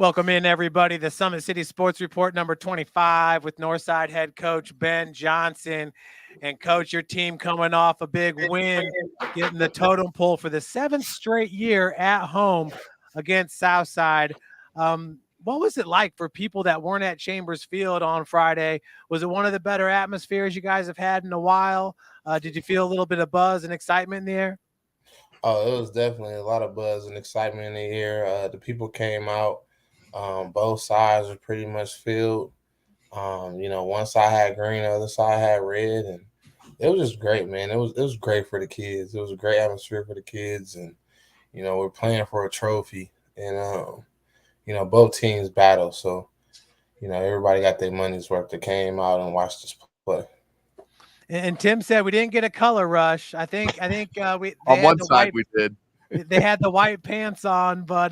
Welcome in, everybody. The Summit City Sports Report number 25 with Northside head coach Ben Johnson. And, Coach, your team coming off a big win, getting the totem pole for the 7th straight year at home against Southside. What was it like for people that weren't at Chambers Field on Friday? Was it one of the better atmospheres you guys have had in a while? Did you feel a little bit of buzz and excitement in the air? Oh, it was definitely a lot of buzz and excitement in the air. The people came out. Both sides were pretty much filled. One side had green, the other side had red, and it was just great, man. It was great for the kids. It was a great atmosphere for the kids, and we're playing for a trophy, and both teams battle, so everybody got their money's worth. That came out and watched us play. And Tim said we didn't get a color rush. I think we on one side we did. They had the white pants on, but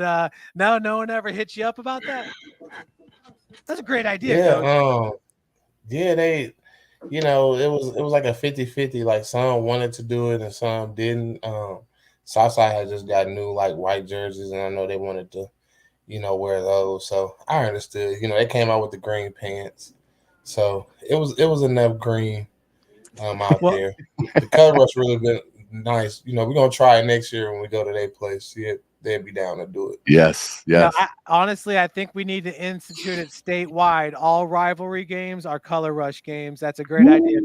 no one ever hit you up about that. That's a great idea. Yeah, they, it was like a 50-50. Like some wanted to do it and some didn't. Southside had just got new like white jerseys, and I know they wanted to, wear those. So I understood. They came out with the green pants, so it was enough green out there. The color rush really been nice. We're gonna try it next year when we go to their place. See it, they'd be down to do it. Yes. Honestly, I think we need to institute it statewide. All rivalry games are color rush games. That's a great idea,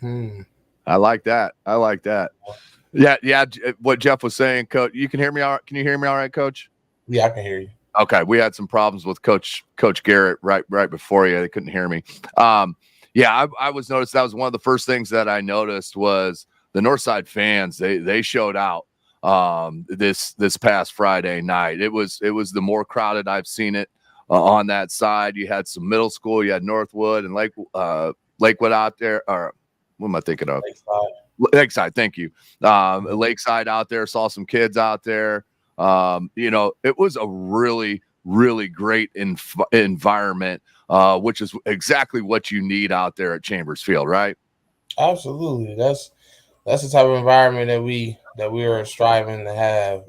Coach. I like that. Yeah. What Jeff was saying, Coach. You can hear me all right? Can you hear me all right, Coach? Yeah, I can hear you. Okay, we had some problems with Coach Garrett right before you. They couldn't hear me. I was noticed that was one of the first things that I noticed was the Northside fans. They showed out this past Friday night. It was the more crowded I've seen it on that side. You had some middle school, you had Northwood and Lakewood out there. Or what am I thinking of? Lakeside. Thank you. Lakeside out there. Saw some kids out there. It was a really, really great environment. Which is exactly what you need out there at Chambers Field, right? Absolutely. That's the type of environment that we are striving to have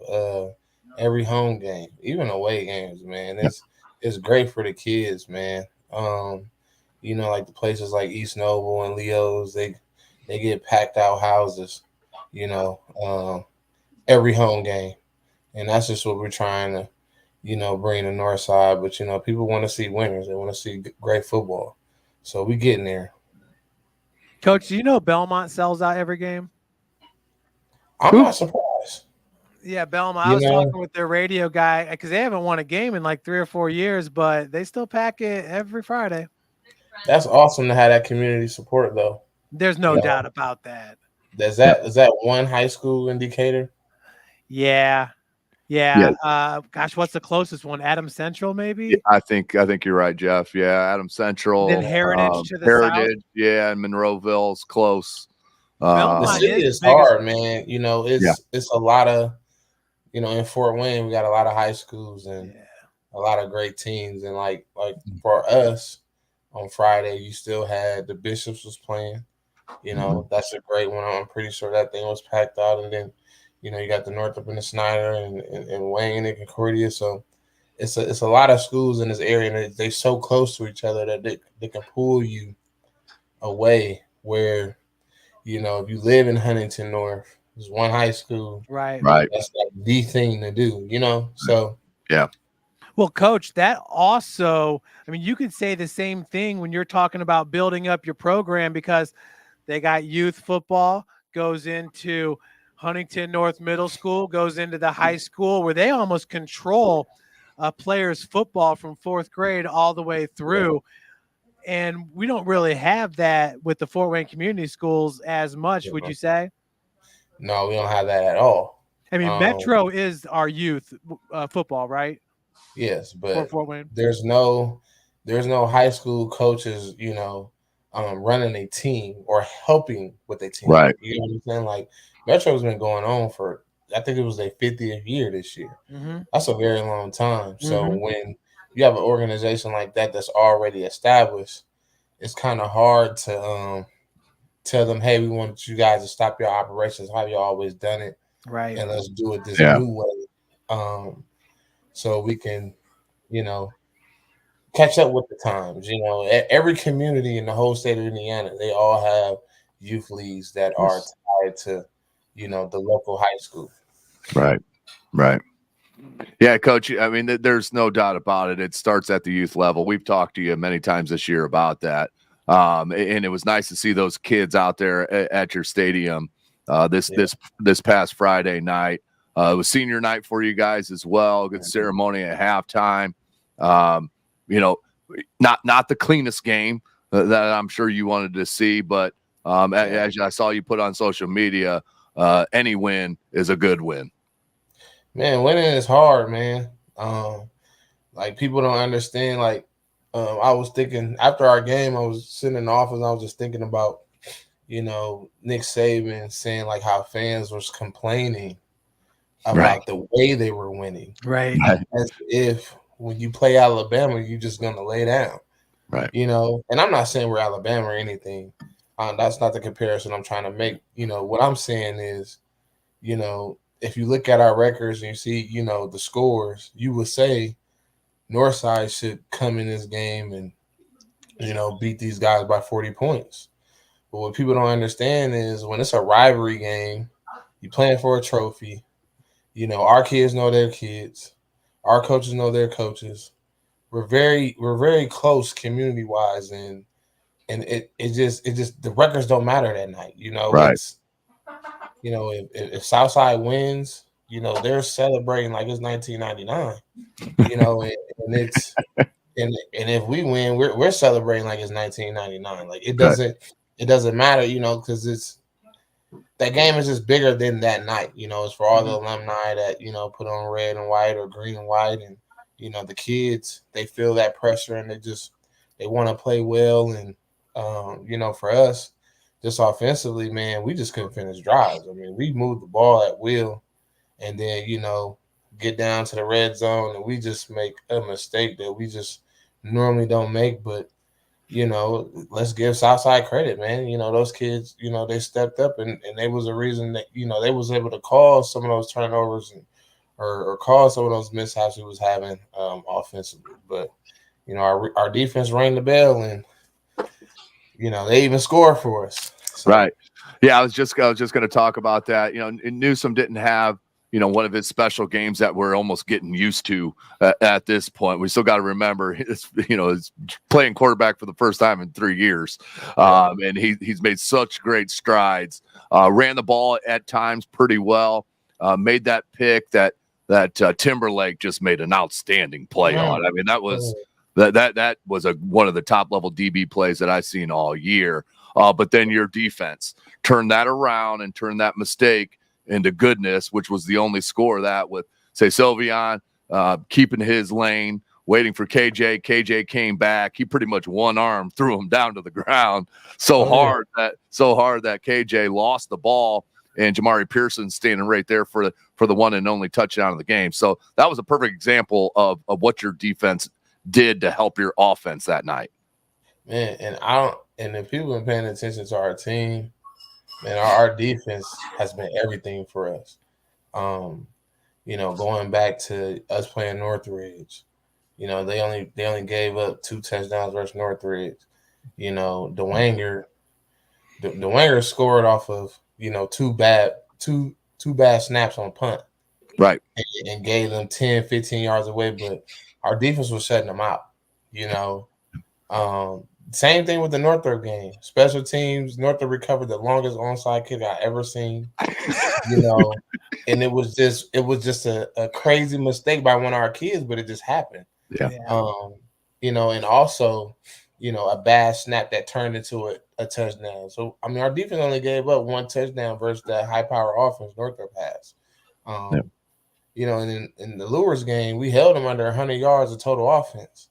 every home game, even away games, man. It's great for the kids, man. Like the places like East Noble and Leo's, they get packed out houses, every home game. And that's just what we're trying to bring the north side. But, people want to see winners. They want to see great football. So we getting there. Coach, do you know Belmont sells out every game? I'm not surprised. Yeah, Belmont. I was talking with their radio guy because they haven't won a game in like 3 or 4 years, but they still pack it every Friday. That's awesome to have that community support, though. There's no doubt about that. Is that one high school in Decatur? Yeah. Gosh, what's the closest one? Adams Central, maybe? Yeah, I think you're right, Jeff. Yeah, Adams Central. Then Heritage to the south. Yeah, and Monroeville's close. The city is hard, man. It's a lot of, in Fort Wayne, we got a lot of high schools and a lot of great teams. And like for us on Friday, you still had the Bishops was playing. That's a great one. I'm pretty sure that thing was packed out. And then you got the Northrop and the Snyder and Wayne and Concordia. So it's a lot of schools in this area, and they're so close to each other that they can pull you away where, if you live in Huntington North, there's one high school. Right. That's like the thing to do, So yeah. Well, Coach, that also, you could say the same thing when you're talking about building up your program, because they got youth football, goes into Huntington North Middle School, goes into the high school where they almost control players' football from 4th grade all the way through. And we don't really have that with the Fort Wayne community schools as much, would you say? No, we don't have that at all. Metro is our youth football, right? Yes, but for Fort Wayne. There's no high school coaches, running a team or helping with a team. Right. You know what I'm saying? Like Metro's been going on for, I think it was their 50th year this year. Mm-hmm. That's a very long time. So when you have an organization like that that's already established, it's kind of hard to tell them, hey, we want you guys to stop your operations. How you always done it, right? And let's do it this new way, so we can, you know, catch up with the times. You know, every community in the whole state of Indiana, they all have youth leagues that are tied to, you know, the local high school. Right. Yeah, Coach, I mean, there's no doubt about it. It starts at the youth level. We've talked to you many times this year about that. And it was nice to see those kids out there at your stadium this past Friday night. It was senior night for you guys as well. Good ceremony at halftime. You know, not the cleanest game that I'm sure you wanted to see, but as I saw you put on social media, any win is a good win. Man, winning is hard, man. Like people don't understand. Like I was thinking after our game, I was sitting in the office. I was just thinking about, you know, Nick Saban saying like how fans was complaining about the way they were winning, right? As if when you play Alabama, you're just gonna lay down, right? You know. And I'm not saying we're Alabama or anything. That's not the comparison I'm trying to make. You know, what I'm saying is, you know, if you look at our records and you see, you know, the scores, you would say Northside should come in this game and, you know, beat these guys by 40 points. But what people don't understand is when it's a rivalry game, you're playing for a trophy. You know, our kids know their kids. Our coaches know their coaches. We're very close community wise, and it just the records don't matter that night. You know, it's, you know, if Southside wins, you know, they're celebrating like it's 1999. You know, and it's and if we win, we're celebrating like it's 1999. Like it doesn't matter, you know, because it's that game is just bigger than that night. You know, it's for all the alumni that, you know, put on red and white or green and white, and, you know, the kids, they feel that pressure and they want to play well. And you know, for us, just offensively, man, we just couldn't finish drives. I mean, we moved the ball at will, and then, you know, get down to the red zone and we just make a mistake that we just normally don't make. But, you know, let's give Southside credit, man. You know, those kids, you know, they stepped up and they was a reason that, you know, they was able to cause some of those turnovers or cause some of those mishaps we was having offensively. But, you know, our defense rang the bell, and, you know, they even scored for us. So. Right. Yeah, I was just going to talk about that. You know, Newsome didn't have, you know, one of his special games that we're almost getting used to at this point. We still got to remember, it's playing quarterback for the first time in 3 years. And he's made such great strides, ran the ball at times pretty well, made that pick that Timberlake just made an outstanding play on. I mean, that was that was one of the top level DB plays that I've seen all year. But then your defense turned that around and turned that mistake into goodness, which was the only score that with, say, Sylveon keeping his lane, waiting for KJ. KJ came back. He pretty much one arm threw him down to the ground so hard that KJ lost the ball, and Jamari Pearson standing right there for the one and only touchdown of the game. So that was a perfect example of what your defense did to help your offense that night. Man, and if people have been paying attention to our team, man, our defense has been everything for us. You know, going back to us playing Northridge, you know, they only gave up 2 touchdowns versus Northridge. You know, DeWanger scored off of, you know, two bad snaps on punt. Right. And gave them 10, 15 yards away, but our defense was shutting them out, you know. Same thing with the Northrop game. Special teams, Northrop recovered the longest onside kick I ever seen. You know, and it was just a crazy mistake by one of our kids, but it just happened. Yeah. You know, and also, you know, a bad snap that turned into a touchdown. So I mean, our defense only gave up 1 touchdown versus the high power offense Northrop has. You know, and in the Lures game, we held them under 100 yards of total offense.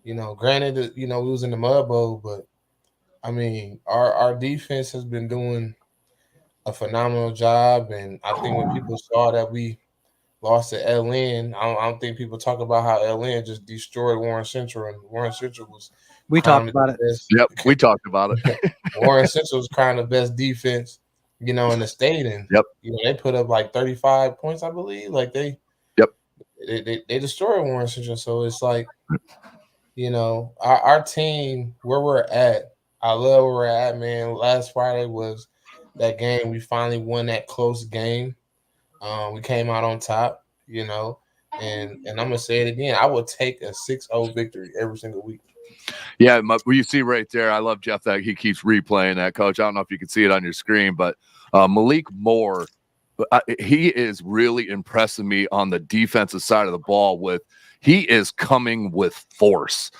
You know, granted, you know, we was in the Mud Bowl, but I mean, our defense has been doing a phenomenal job. And I think when people saw that we lost to LN, I don't think people talk about how LN just destroyed Warren Central, and Warren Central was. We talked about it. Yep, we talked about it. Warren Central was kind of the best defense, you know, in the state, and you know, they put up like 35 points, I believe. Like they they destroyed Warren Central. So it's like, you know, our team, where we're at, I love where we're at, man. Last Friday was that game. We finally won that close game. We came out on top, you know, and I'm gonna say it again. I would take a 6-0 victory every single week. Yeah, you see right there. I love Jeff that he keeps replaying that, Coach. I don't know if you can see it on your screen, but Malik Moore, he is really impressing me on the defensive side of the ball. He is coming with force.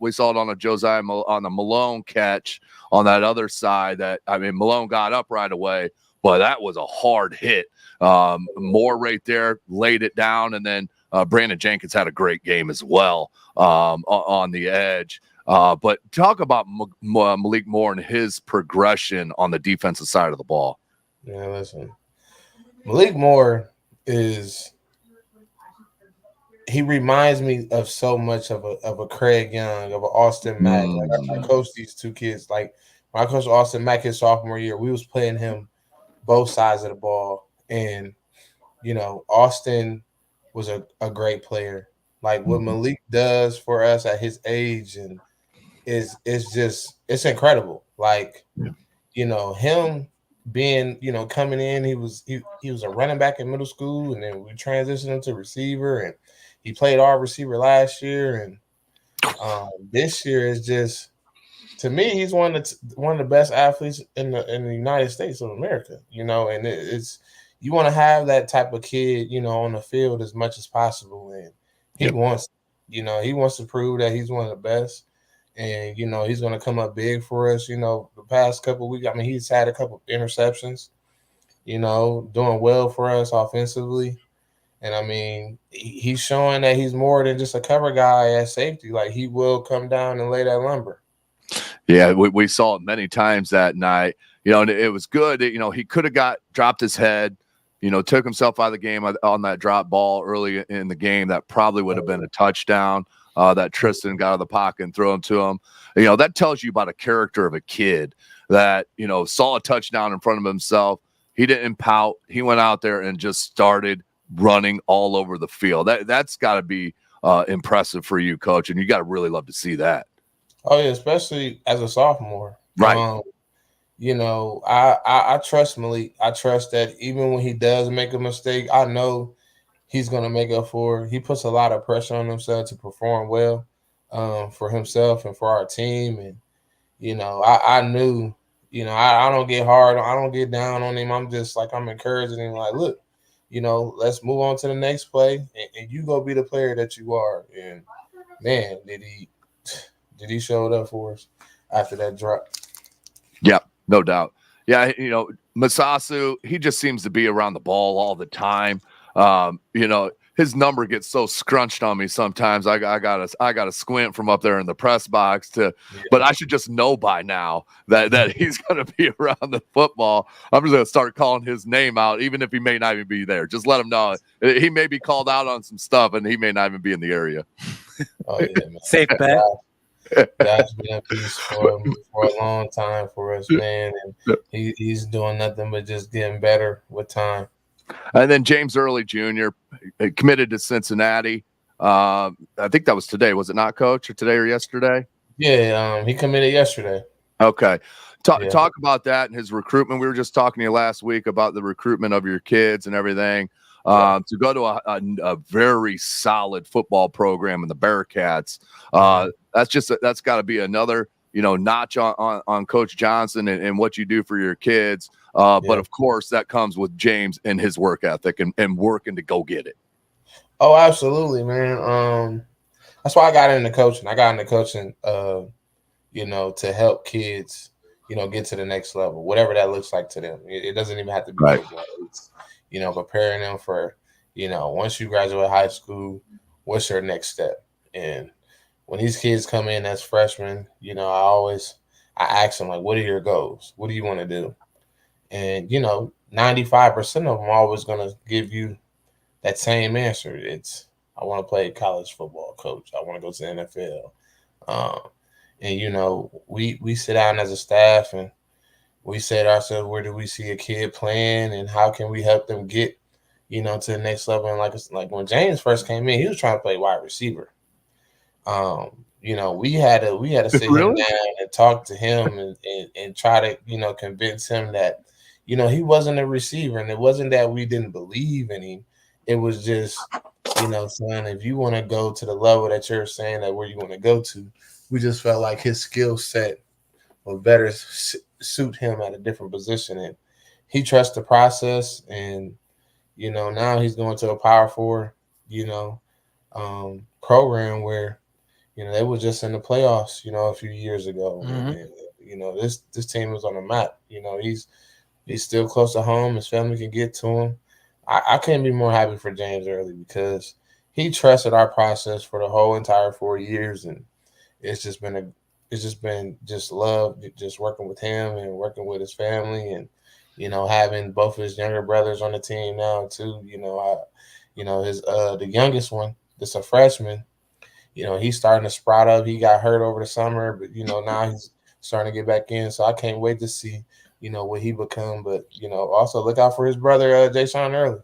We saw it on a Josiah on the Malone catch on that other side. Malone got up right away, but that was a hard hit. Moore right there laid it down, and then Brandon Jenkins had a great game as well on the edge. But talk about Malik Moore and his progression on the defensive side of the ball. Yeah, listen, Malik Moore he reminds me of so much of a Craig Young, of an Austin Mack. Like I coached these two kids. Like when I coached Austin Mack his sophomore year, we was playing him both sides of the ball, and you know, Austin was a great player. Like what Malik does for us at his age and it's incredible. Like, you know, him being, you know, coming in, he was a running back in middle school, and then we transitioned him to receiver, and he played our receiver last year, and this year is just, to me, he's one of the best athletes in the United States of America, you know, and it's you want to have that type of kid, you know, on the field as much as possible, and he wants to prove that he's one of the best, and you know he's going to come up big for us. You know, the past couple of weeks, I mean, he's had a couple of interceptions, you know, doing well for us offensively. And I mean, he's showing that he's more than just a cover guy at safety. Like, he will come down and lay that lumber. Yeah, we saw it many times that night. You know, and it was good. You know, he could have dropped his head, you know, took himself out of the game on that drop ball early in the game. That probably would have been a touchdown. That Tristan got out of the pocket and threw him to him. You know, that tells you about a character of a kid that, you know, saw a touchdown in front of himself. He didn't pout. He went out there and just started running all over the field. That's got to be impressive for you, Coach, and you got to really love to see that. Oh yeah, especially as a sophomore, right? You know, I trust Malik. I trust that even when he does make a mistake, I know he's going to make up for it. He puts a lot of pressure on himself to perform well for himself and for our team. And you know, I knew, you know, I don't get hard, I don't get down on him. I'm just like, I'm encouraging him, like, look, you know, let's move on to the next play, and you go be the player that you are. And man, did he show it up for us after that drop? Yeah, no doubt. Yeah, you know, Masasu, he just seems to be around the ball all the time. You know, his number gets so scrunched on me sometimes. I gotta squint from up there in the press box but I should just know by now that he's gonna be around the football. I'm just gonna start calling his name out, even if he may not even be there. Just let him know he may be called out on some stuff, and he may not even be in the area. Oh yeah, man. Safe bet. God's been at peace for a long time for us, man, and he's doing nothing but just getting better with time. And then James Early Jr. committed to Cincinnati. I think that was today, was it not, Coach, or today or yesterday? Yeah, he committed yesterday. Okay. Talk about that and his recruitment. We were just talking to you last week about the recruitment of your kids and everything. To go to a very solid football program in the Bearcats, that's got to be another, you know, notch on Coach Johnson and what you do for your kids. But of course, that comes with James and his work ethic and working to go get it. Oh, absolutely, man. That's why I got into coaching. You know, to help kids, you know, get to the next level, whatever that looks like to them. It doesn't even have to be football. It's, you know, preparing them for, you know, once you graduate high school, what's your next step? And when these kids come in as freshmen, you know, I ask them, like, what are your goals? What do you want to do? And, you know, 95% of them are always going to give you that same answer. It's, I want to play college football, coach. I want to go to the NFL. And, you know, we sit down as a staff and we say to ourselves, where do we see a kid playing and how can we help them get, you know, to the next level. And like when James first came in, he was trying to play wide receiver. You know, we had to sit him down and talk to him and try to, you know, convince him that, you know, he wasn't a receiver. And it wasn't that we didn't believe in him. It was just, you know, son, if you want to go to the level that you're saying that where you want to go to, we just felt like his skill set would better suit him at a different position. And he trusts the process. And, you know, now he's going to a Power 4, you know, program where, you know, they were just in the playoffs, you know, a few years ago. Mm-hmm. And, you know, this team was on the map. You know, he's still close to home. His family can get to him. I couldn't be more happy for James Early because he trusted our process for the whole entire 4 years. And it's just been love, just working with him and working with his family, and, you know, having both of his younger brothers on the team now too. You know, his the youngest one, that's a freshman. You know, he's starting to sprout up. He got hurt over the summer, but, you know, now he's starting to get back in. So I can't wait to see, you know, what he become. But, you know, also look out for his brother, Jayshawn Early.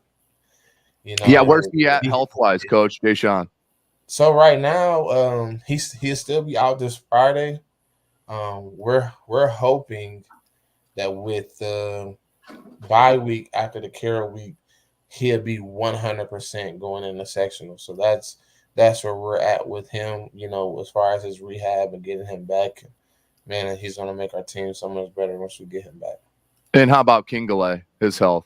You know, yeah, where's he at health-wise, Coach Jayshawn? So right now, he'll still be out this Friday. We're hoping that with the bye week after the Carroll week, he'll be 100% going in the sectional. So that's where we're at with him, you know, as far as his rehab and getting him back. Man, he's going to make our team so much better once we get him back. And how about Kingale, his health?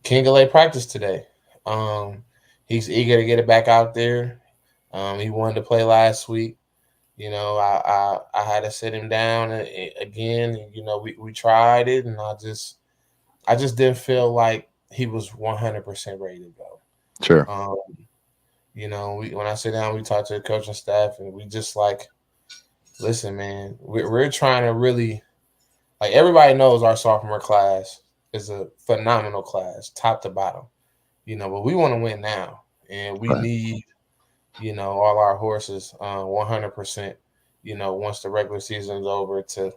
Kingale practiced today. He's eager to get it back out there. He wanted to play last week. You know, I had to sit him down again. You know, we tried it, and I just didn't feel like he was 100% ready to go. Sure. You know, when I sit down, we talk to the coaching staff, and we just like, listen, man, we're trying to really, like, everybody knows our sophomore class is a phenomenal class, top to bottom. You know, but we want to win now, and we need, you know, all our horses 100%, you know, once the regular season is over, to,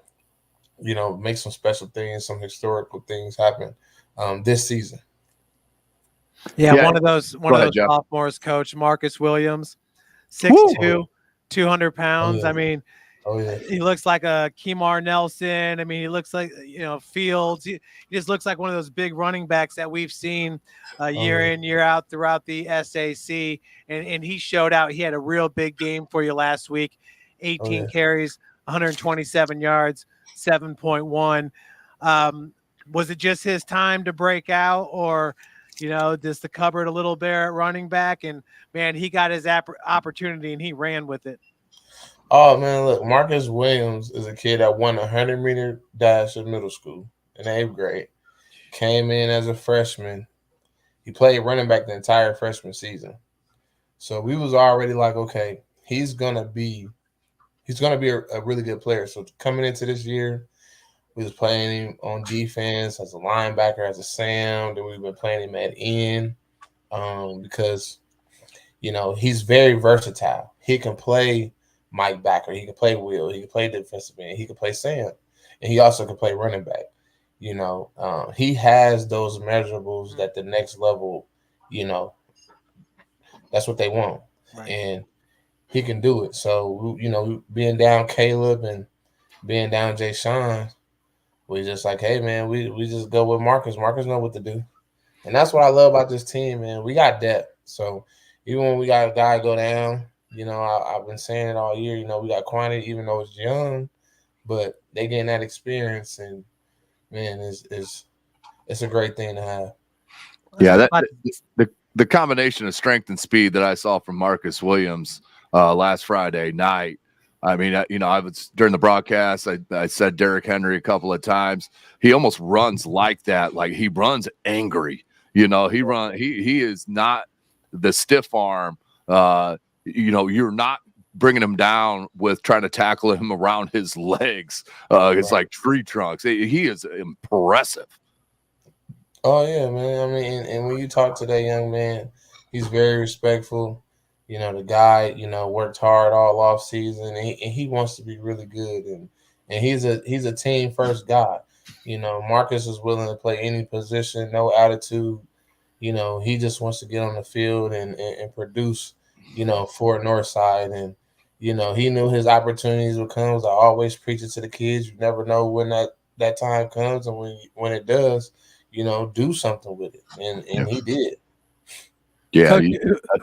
you know, make some special things, some historical things happen this season. Yeah, one of those sophomores, Coach Marcus Williams, 6'2", 200 pounds. I mean, he looks like a Kemar Nelson. I mean, he looks like, you know, Fields. He just looks like one of those big running backs that we've seen year in, year out throughout the SAC. And he showed out. He had a real big game for you last week. 18 carries, 127 yards, 7.1. Was it just his time to break out, or, you know, just the cupboard a little bare at running back? And, man, he got his opportunity, and he ran with it. Oh, man, look, Marcus Williams is a kid that won a 100-meter dash in middle school in 8th grade. Came in as a freshman. He played running back the entire freshman season. So we was already like, okay, he's gonna be a really good player. So coming into this year, we was playing him on defense as a linebacker, as a Sam. Then we've been playing him at end because, you know, he's very versatile. He can play Mike backer, he can play Will, he can play defensive end, he can play Sam, and he also can play running back. You know, he has those measurables that the next level, you know, that's what they want. Right. And he can do it. So, you know, being down Caleb and being down Jayshawn, we just like, hey, man, we just go with Marcus. Marcus know what to do. And that's what I love about this team, man. We got depth. So even when we got a guy go down, you know, I've been saying it all year, you know, we got quantity, even though it's young, but they getting that experience, and, man, it's a great thing to have. Yeah, the combination of strength and speed that I saw from Marcus Williams last Friday night. I mean, you know, I was during the broadcast, I said Derrick Henry a couple of times. He almost runs like that. Like, he runs angry. You know, he is not the stiff arm. You know, you're not bringing him down with trying to tackle him around his legs. It's like tree trunks. He is impressive. Oh, yeah, man. I mean, and when you talk to that young man, he's very respectful. You know, the guy, you know, worked hard all off season, and he wants to be really good. And he's a team first guy. You know, Marcus is willing to play any position, no attitude. you know, he just wants to get on the field and produce, you know, for Northside. And, you know, he knew his opportunities would come. I always preach it to the kids. You never know when that time comes, and when it does, you know, do something with it. And he did. Yeah, Coach,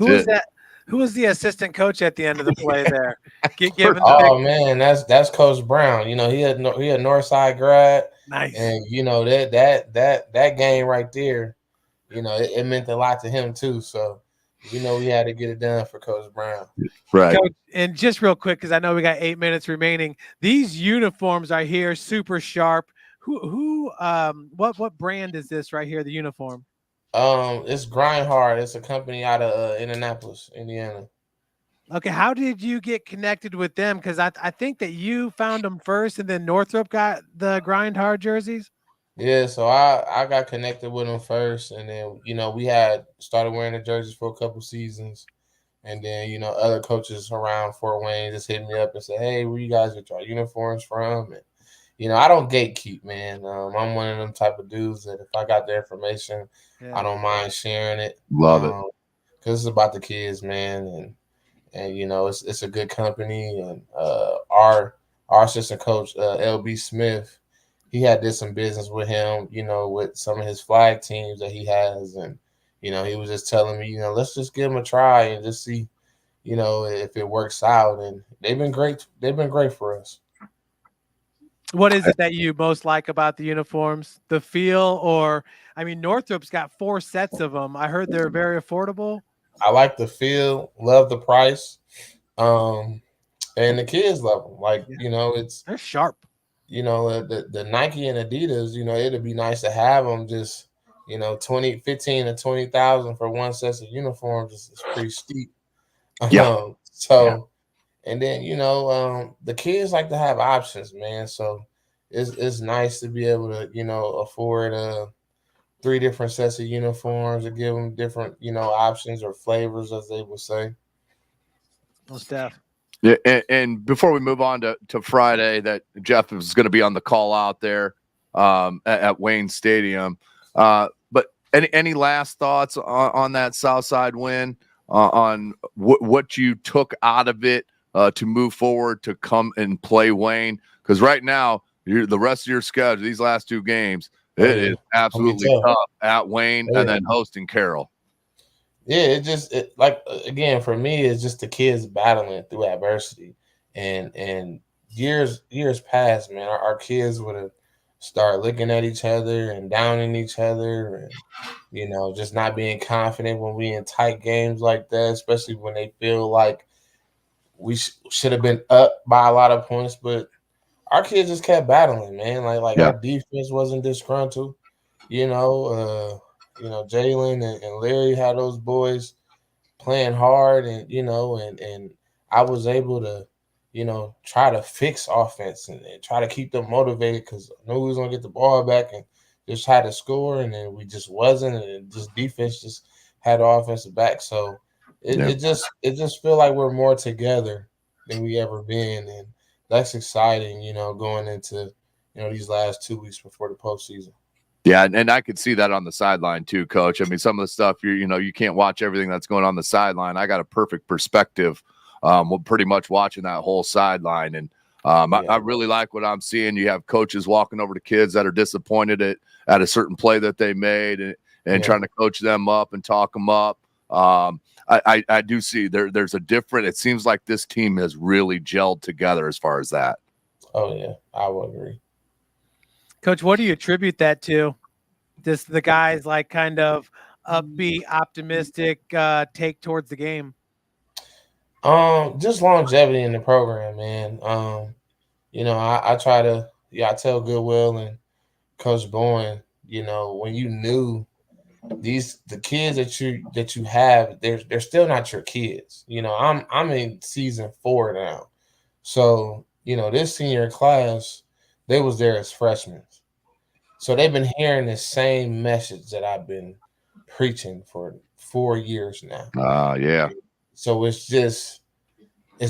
that's it. Who was the assistant coach at the end of the play there? Man, that's Coach Brown. You know, he a Northside grad. Nice. And you know that game right there, you know, it meant a lot to him too. So, you know, we had to get it done for Coach Brown. Right. Coach, and just real quick, because I know we got 8 minutes remaining. These uniforms are here, super sharp. What brand is this right here? The uniform. It's Grind Hard. It's a company out of Indianapolis, Indiana. Okay, how did you get connected with them? Because I think that you found them first, and then Northrop got the Grind Hard jerseys. Yeah, so I got connected with them first, and then, you know, we had started wearing the jerseys for a couple seasons, and then, you know, other coaches around Fort Wayne just hit me up and said, "Hey, where you guys get your uniforms from?" And, you know, I don't gatekeep, man. I'm one of them type of dudes that if I got the information, I don't mind sharing it. Love it. Because it's about the kids, man, and you know, it's a good company. And our assistant coach, LB Smith, he did some business with him, you know, with some of his flag teams that he has. And, you know, he was just telling me, you know, let's just give him a try and just see, you know, if it works out. And they've been great for us. What is it that you most like about the uniforms? The feel, or I mean, Northrop's got 4 sets of them. I heard they're very affordable. I like the feel, love the price, and the kids love them. Like, you know, they're sharp. You know, the Nike and Adidas, you know, it'd be nice to have them just, you know, 15 to 20,000 for one set of uniforms is pretty steep. Yeah. And then, you know, the kids like to have options, man. So it's nice to be able to, you know, afford 3 different sets of uniforms and give them different, you know, options or flavors, as they would say. Well, Steph. Yeah, and before we move on to Friday, that Jeff is going to be on the call out there at Wayne Stadium. But any last thoughts on that Southside win, on what you took out of it to move forward to come and play Wayne? Because right now, the rest of your schedule, these last 2 games, it is absolutely tough at Wayne and then hosting Carroll. Yeah, again, for me, it's just the kids battling through adversity, and years past, man, our kids would have started looking at each other and downing each other, and, you know, just not being confident when we in tight games like that, especially when they feel like we should have been up by a lot of points, but our kids just kept battling, man. Like our defense wasn't disgruntled, you know. Jalen and Larry had those boys playing hard, and, you know, and I was able to, you know, try to fix offense and try to keep them motivated, because I knew we was gonna get the ball back and just had to score, and then we just wasn't, and just defense just had the offensive back. So it just feel like we're more together than we ever been, and that's exciting, you know, going into, you know, these last 2 weeks before the postseason. Yeah, and I could see that on the sideline too, Coach. I mean, some of the stuff you can't watch everything that's going on the sideline. I got a perfect perspective, pretty much watching that whole sideline, and I really like what I'm seeing. You have coaches walking over to kids that are disappointed at a certain play that they made, and trying to coach them up and talk them up. I do see there's a different. It seems like this team has really gelled together as far as that. Oh yeah, I would agree. Coach, what do you attribute that to? Just the guys like kind of upbeat, optimistic take towards the game. Just longevity in the program, man. You know, I try to, I tell Goodwill and Coach Bowen, you know, when you knew the kids that you have, they're still not your kids. You know, I'm in season 4 now, so, you know, this senior class, they was there as freshmen. So they've been hearing the same message that I've been preaching for 4 years now. Yeah. So it's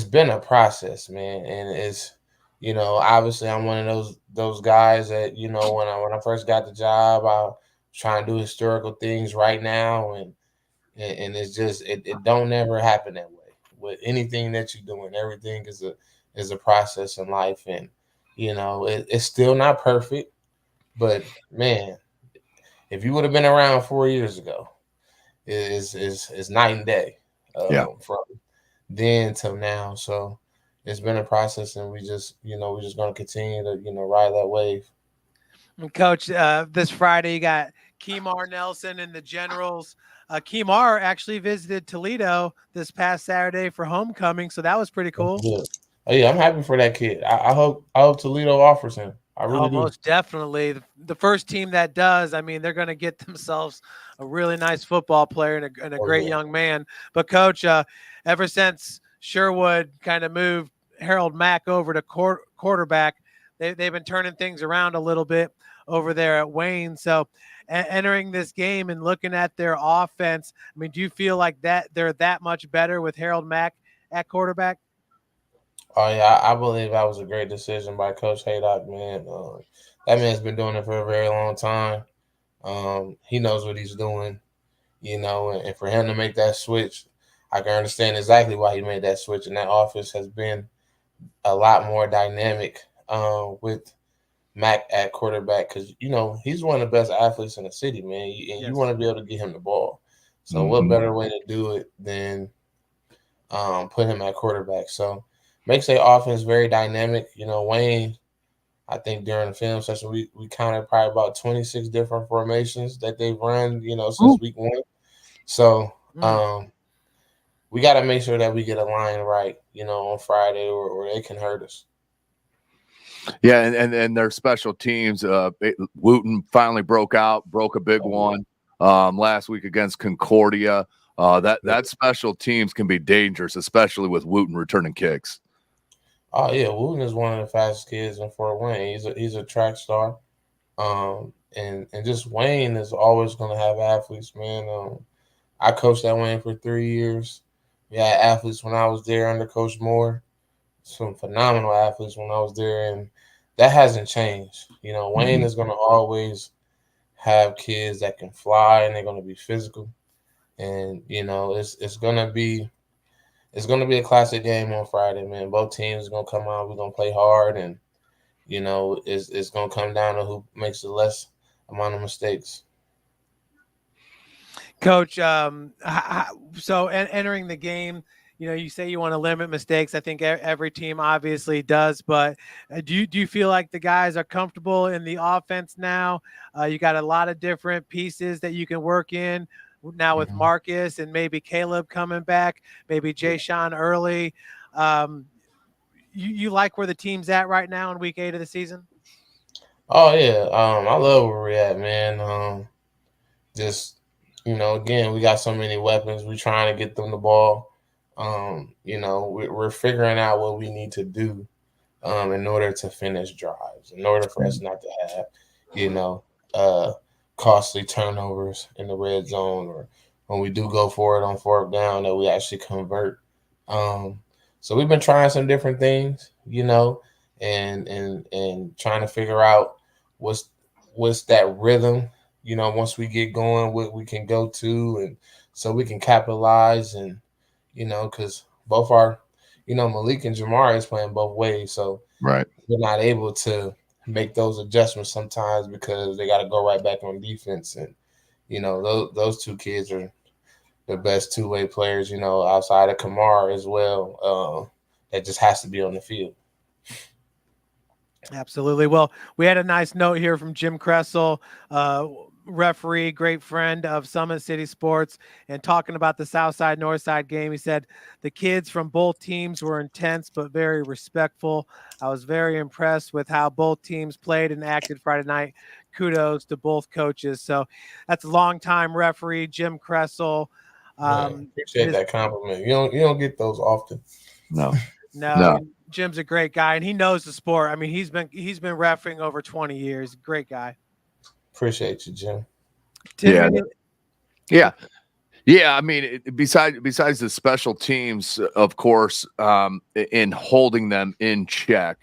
been a process, man. And it's, you know, obviously I'm one of those guys that, you know, when I first got the job, I trying to do historical things right now, and it's just it don't never happen that way with anything that you're doing. Everything is a process in life, and it's still not perfect, but man, if you would have been around 4 years ago, is night and day from then till now. So it's been a process, and we're just going to continue to ride that wave. And Coach, this Friday you got Kemar Nelson and the Generals. Kemar actually visited Toledo this past Saturday for homecoming, so that was pretty cool. Oh yeah, I'm happy for that kid. I hope Toledo offers him. I really do. Most definitely. The first team that does, I mean, they're going to get themselves a really nice football player and a great young man. But Coach, ever since Sherwood kind of moved Harold Mack over to quarterback, they've been turning things around a little bit over there at Wayne. So entering this game and looking at their offense, I mean, do you feel like that they're that much better with Harold Mack at quarterback? Oh yeah, I believe that was a great decision by Coach Haydock, man. That man's been doing it for a very long time. He knows what he's doing, and for him to make that switch, I can understand exactly why he made that switch. And that offense has been a lot more dynamic with Mac at quarterback, because he's one of the best athletes in the city, man. And you want to be able to get him the ball. So what better way to do it than put him at quarterback? So makes their offense very dynamic. Wayne, I think during the film session, we counted probably about 26 different formations that they've run, since week 1. So we got to make sure that we get a line right, on Friday, or they can hurt us. Yeah, and their special teams, Wooten finally broke a big one last week against Concordia. That special teams can be dangerous, especially with Wooten returning kicks. Oh yeah, Wooten is one of the fastest kids in Fort Wayne. He's a track star, and just Wayne is always going to have athletes, man. I coached at Wayne for 3 years. We had athletes when I was there under Coach Moore. Some phenomenal athletes when I was there, and that hasn't changed. Wayne is going to always have kids that can fly, and they're going to be physical, and it's going to be a classic game on Friday, man. Both teams are going to come out. We're going to play hard, and it's going to come down to who makes the less amount of mistakes. Coach, so entering the game, you say you want to limit mistakes. I think every team obviously does, but do you feel like the guys are comfortable in the offense now? You got a lot of different pieces that you can work in now with Marcus and maybe Caleb coming back, maybe Jay Sean early. You like where the team's at right now in week 8 of the season? Oh yeah, I love where we're at, man. Again, we got so many weapons. We're trying to get them the ball. We're figuring out what we need to do in order to finish drives, in order for us not to have, costly turnovers in the red zone, or when we do go for it on 4th down, that we actually convert. So we've been trying some different things, and trying to figure out what's that rhythm, once we get going, what we can go to, and so we can capitalize, and because both our, Malik and Jamar is playing both ways, so we're not able to make those adjustments sometimes because they got to go right back on defense, and those two kids are the best two-way players, outside of Kamar as well. That just has to be on the field. Absolutely. Well, we had a nice note here from Jim Kressel, referee, great friend of Summit City Sports, and talking about the Southside Northside game. He said the kids from both teams were intense but very respectful. I was very impressed with how both teams played and acted Friday night. Kudos to both coaches. So that's a longtime referee, Jim Kressel. Appreciate that compliment. You don't get those often. No. Jim's a great guy, and he knows the sport. I mean, he's been refereeing over 20 years. Great guy. Appreciate you, Jim. Yeah. I mean, besides the special teams, of course, in holding them in check,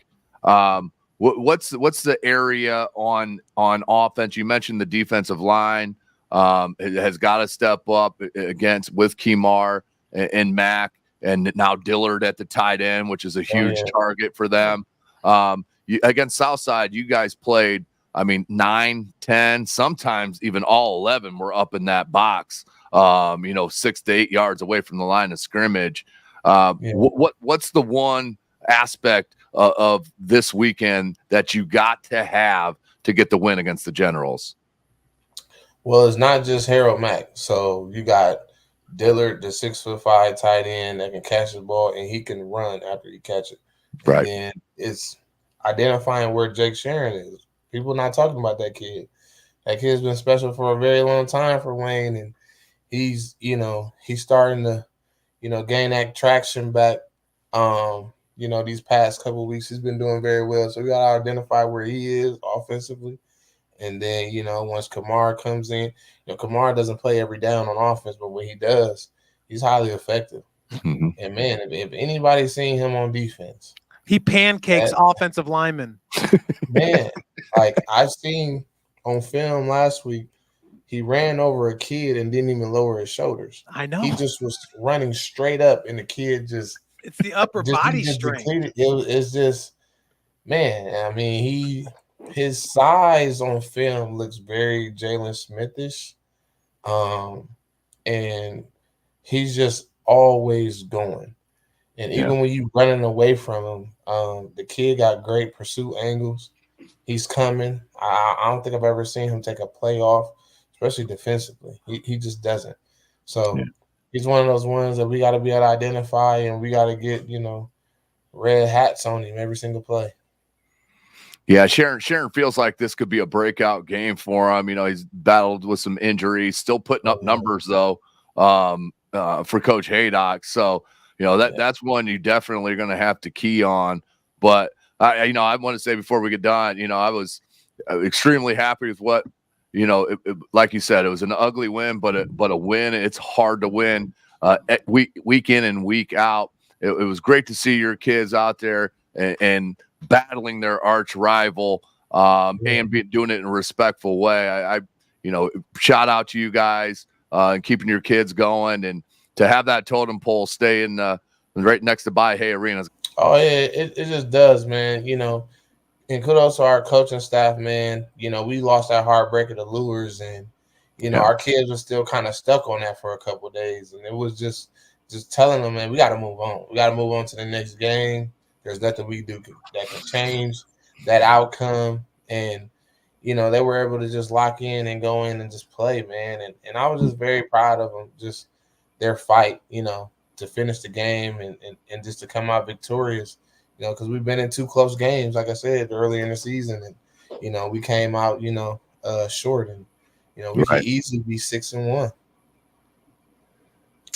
what's the area on offense? You mentioned the defensive line has got to step up with Kemar and Mack, and now Dillard at the tight end, which is a huge target for them. Against Southside, you guys played, 9, 10, sometimes even all 11 were up in that box, 6 to 8 yards away from the line of scrimmage. What's the one aspect of this weekend that you got to have to get the win against the Generals? Well, it's not just Harold Mack. So you got Dillard, the 6'5" tight end that can catch the ball and he can run after he catch it. And right. Then it's identifying where Jake Sharon is. People not talking about that kid. That kid's been special for a very long time for Wayne, and he's starting to, gain that traction back. These past couple of weeks he's been doing very well. So we gotta identify where he is offensively. And then, once Kemar comes in, Kemar doesn't play every down on offense, but when he does, he's highly effective. Mm-hmm. And man, if anybody's seen him on defense, he pancakes offensive linemen. Man, like I've seen on film last week, he ran over a kid and didn't even lower his shoulders. I know. He just was running straight up, and the kid it's the upper body strength. It's just, man, his size on film looks very Jalen Smithish. And he's just always going. And even when you running away from him, the kid got great pursuit angles. He's coming. I don't think I've ever seen him take a play off, especially defensively. He just doesn't. So he's one of those ones that we got to be able to identify, and we got to get, red hats on him every single play. Yeah, Sharon feels like this could be a breakout game for him. He's battled with some injuries, still putting up numbers though for Coach Haydock. So, that's one you definitely are going to have to key on. But I want to say before we get done, I was extremely happy with what, like you said, it was an ugly win, but a win. It's hard to win week in and week out. It was great to see your kids out there and battling their arch rival and doing it in a respectful way. I shout out to you guys and keeping your kids going, and to have that totem pole stay in right next to By-Hay Arena. Oh yeah, it just does, man. And kudos to our coaching staff, man. We lost that heartbreaker to Lures, and our kids were still kind of stuck on that for a couple of days, and it was just telling them, man, we got to move on. We got to move on to the next game. There's nothing we do that can change that outcome, and they were able to just lock in and go in and just play, man. And I was just very proud of them, just their fight, to finish the game and just to come out victorious. Because we've been in 2 close games, like I said, earlier in the season, and we came out, short, and we could easily be 6-1.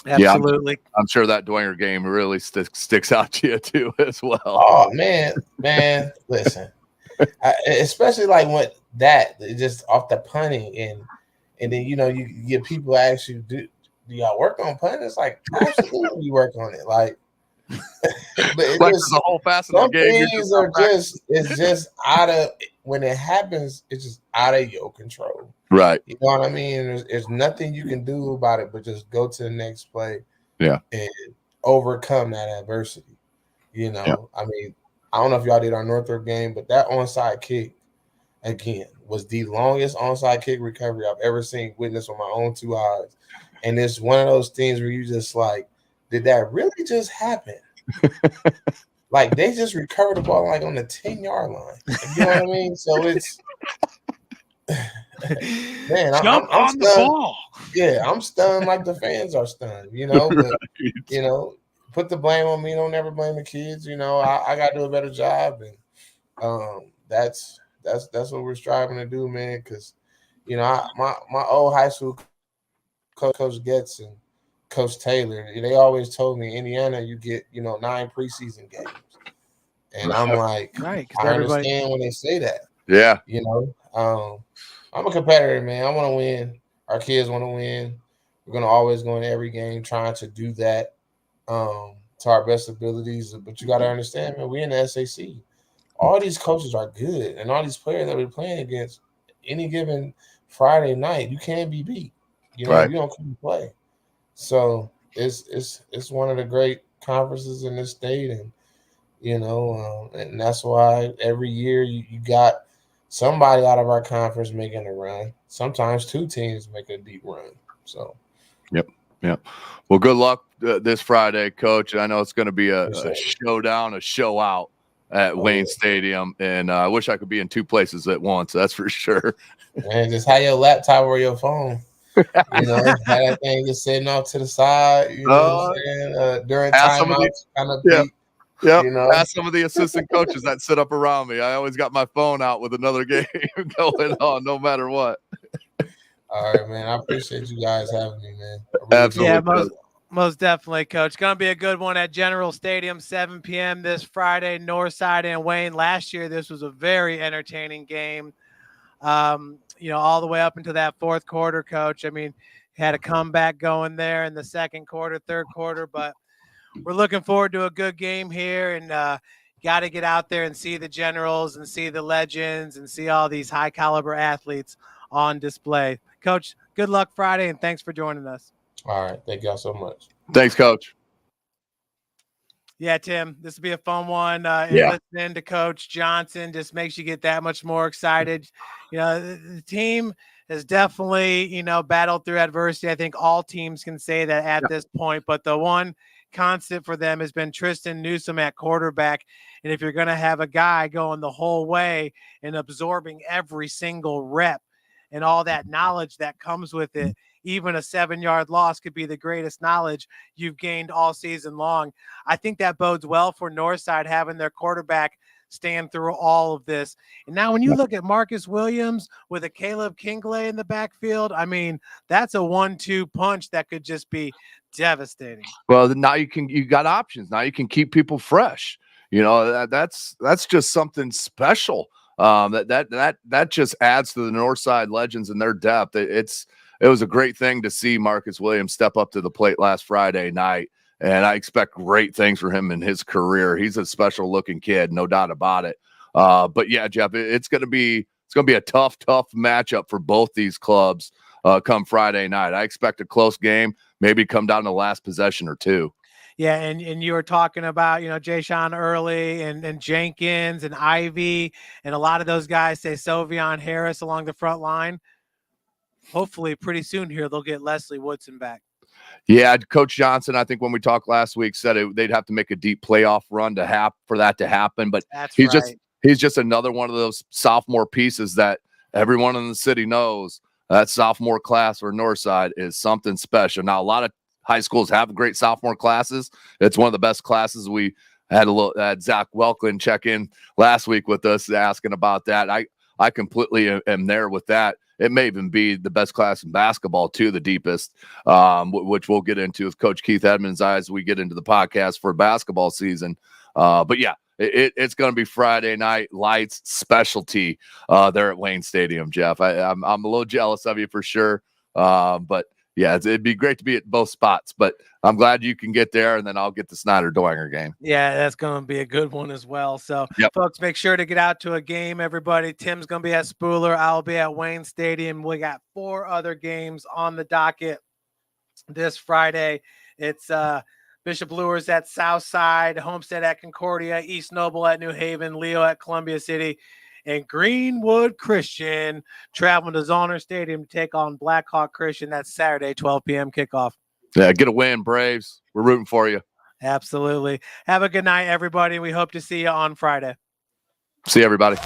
Absolutely. Yeah, I'm sure that Dwenger game really sticks out to you too as well. Oh man, listen, especially like what that just off the punting, and then you get people ask you, do y'all work on punting? It's like absolutely you work on it, like. But it like just, the whole facet some of the game. things are it's just out of, when it happens, it's just out of your control. Right. You know what I mean? There's nothing you can do about it, but just go to the next play. Yeah. And overcome that adversity. I don't know if y'all did our Northrop game, but that onside kick again was the longest onside kick recovery I've ever seen, witnessed with my own 2 eyes. And it's one of those things where you just like, did that really just happen? Like they just recovered the ball like on the 10-yard line. You know what I mean? So it's man, I'm on stunned. the ball. Yeah, I'm stunned like the fans are stunned, but put the blame on me. Don't never blame the kids. I gotta do a better job, and that's what we're striving to do, man. Because my old high school coach Getz and Coach Taylor, they always told me, Indiana, you get 9 preseason games, and I'm like, right? I understand when they say that. Yeah, I'm a competitor, man. I want to win. Our kids want to win. We're gonna always go in every game trying to do that to our best abilities. But you got to understand, man, we're in the SAC. all these coaches are good, and all these players that we're playing against any given Friday night, you can't be beat. You know, Right. you don't come play. So it's one of the great conferences in this state, and and that's why every year you got somebody out of our conference making a run. Sometimes two teams make a deep run. So, yep. Well, good luck this Friday, Coach. I know it's going to be a showdown, a show out at Wayne Stadium, and I wish I could be in two places at once. That's for sure. Man, just have your laptop or your phone. Have that thing just sitting off to the side. You know what I'm saying? During timeouts, kind of peek. Yep. Ask some of the assistant coaches that sit up around me. I always got my phone out with another game going on, no matter what. All right, man. I appreciate you guys having me, man. Absolutely. Yeah, most definitely, Coach. Going to be a good one at General Stadium, 7 p.m. this Friday, Northside and Wayne. Last year, this was a very entertaining game. All the way up into that fourth quarter, Coach. I mean, had a comeback going there in the second quarter, third quarter, but we're looking forward to a good game here, and got to get out there and see the Generals and see the legends and see all these high caliber athletes on display. Coach, good luck Friday, and thanks for joining us. All right. Thank y'all so much. Thanks, Coach. Yeah, Tim, this will be a fun one. Listening to Coach Johnson just makes you get that much more excited. The team has definitely, battled through adversity. I think all teams can say that at this point, but the one constant for them has been Tristan Newsome at quarterback. And if you're going to have a guy going the whole way and absorbing every single rep and all that knowledge that comes with it, even a 7-yard loss could be the greatest knowledge you've gained all season long. I think that bodes well for Northside, having their quarterback stand through all of this. And now when you look at Marcus Williams with a Caleb Kingley in the backfield, I mean, that's a 1-2 punch that could just be devastating. Well, now you got options. Now you can keep people fresh. That's just something special. That just adds to the Northside legends and their depth. It was a great thing to see Marcus Williams step up to the plate last Friday night, and I expect great things for him in his career. He's a special looking kid, no doubt about it. But yeah, Jeff, it's going to be a tough matchup for both these clubs come Friday night. I expect a close game, maybe come down to the last possession or two. Yeah, and you were talking about, Jay Sean Early and Jenkins and Ivy, and a lot of those guys say Sovion Harris along the front line. Hopefully pretty soon here they'll get Leslie Woodson back. Yeah, Coach Johnson, I think when we talked last week, said they'd have to make a deep playoff run for that to happen. But he's just another one of those sophomore pieces that everyone in the city knows. That sophomore class for Northside is something special. Now, a lot of high schools have great sophomore classes. It's one of the best classes. We had Zach Welklin check in last week with us asking about that. I completely am there with that. It may even be the best class in basketball, too, the deepest, which we'll get into with Coach Keith Edmonds as we get into the podcast for basketball season. But yeah, it's going to be Friday night lights specialty there at Wayne Stadium, Jeff. I'm a little jealous of you for sure. But yeah, it'd be great to be at both spots, but I'm glad you can get there, and then I'll get the Snyder-Doinger game. Yeah, that's going to be a good one as well. So, Folks, make sure to get out to a game, everybody. Tim's going to be at Spooler. I'll be at Wayne Stadium. We got 4 other games on the docket this Friday. It's Bishop Lures at Southside, Homestead at Concordia, East Noble at New Haven, Leo at Columbia City, and Greenwood Christian traveling to Zollner Stadium to take on Blackhawk Christian. That's Saturday, 12 p.m. kickoff. Yeah, get a win, Braves. We're rooting for you. Absolutely. Have a good night, everybody. We hope to see you on Friday. See you, everybody.